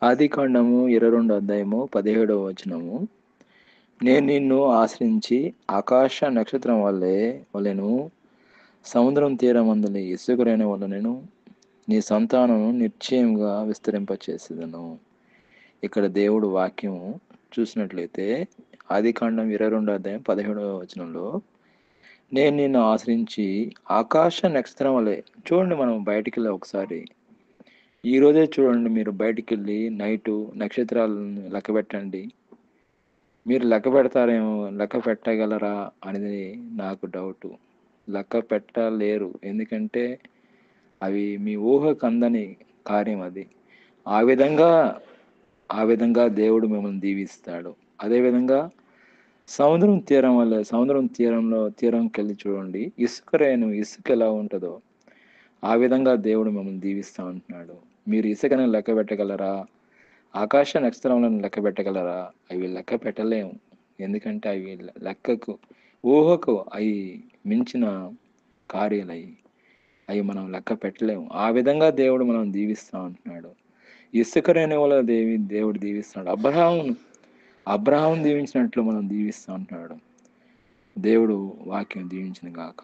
ఆదికాండము 22 అధ్యాయము 17వ వచనము. నేను నిన్ను ఆశ్రయించి ఆకాశ నక్షత్రం వలెను సముద్రం తీరమందలి ఇసుకరేణి వలనను నీ సంతానము నిశ్చయముగా విస్తరింపచేసేదను. ఇక్కడ దేవుడు వాక్యం చూసినట్లయితే ఆదికాండం 22 అధ్యాయం 17వ వచనంలో నేను నిన్ను ఆశ్రయించి ఆకాశ నక్షత్రం వలె. చూడండి, మనం బయటికి వెళ్ళి ఒకసారి ఈ రోజే చూడండి, మీరు బయటికి వెళ్ళి నైటు నక్షత్రాలను లెక్క పెట్టండి. మీరు లెక్క పెడతారేమో, లెక్క పెట్టగలరా అనేది నాకు డౌటు. లెక్క పెట్టలేరు, ఎందుకంటే అవి మీ ఊహకు అందని కార్యం అది. ఆ విధంగా దేవుడు మిమ్మల్ని దీవిస్తాడు. అదేవిధంగా సముద్రం తీరంకి వెళ్ళి చూడండి, ఇసుక ఎలా ఉంటుందో ఆ విధంగా దేవుడు మిమ్మల్ని దీవిస్తా ఉంటున్నాడు. మీరు ఇసుకను లెక్క పెట్టగలరా? ఆకాశ నక్షత్రములను లెక్క పెట్టగలరా? అవి లెక్క పెట్టలేము, ఎందుకంటే అవి ఊహకు అవి మించిన కార్యాలు అవి మనం లెక్క పెట్టలేము. ఆ విధంగా దేవుడు మనం దీవిస్తా ఉంటున్నాడు. ఇసుకరేణి వల్ల దేవుడు దీవిస్తున్నాడు. అబ్రహాం దీవించినట్లు మనం దీవిస్తా ఉంటున్నాడు. దేవుడు వాక్యం దీవించిన గాక.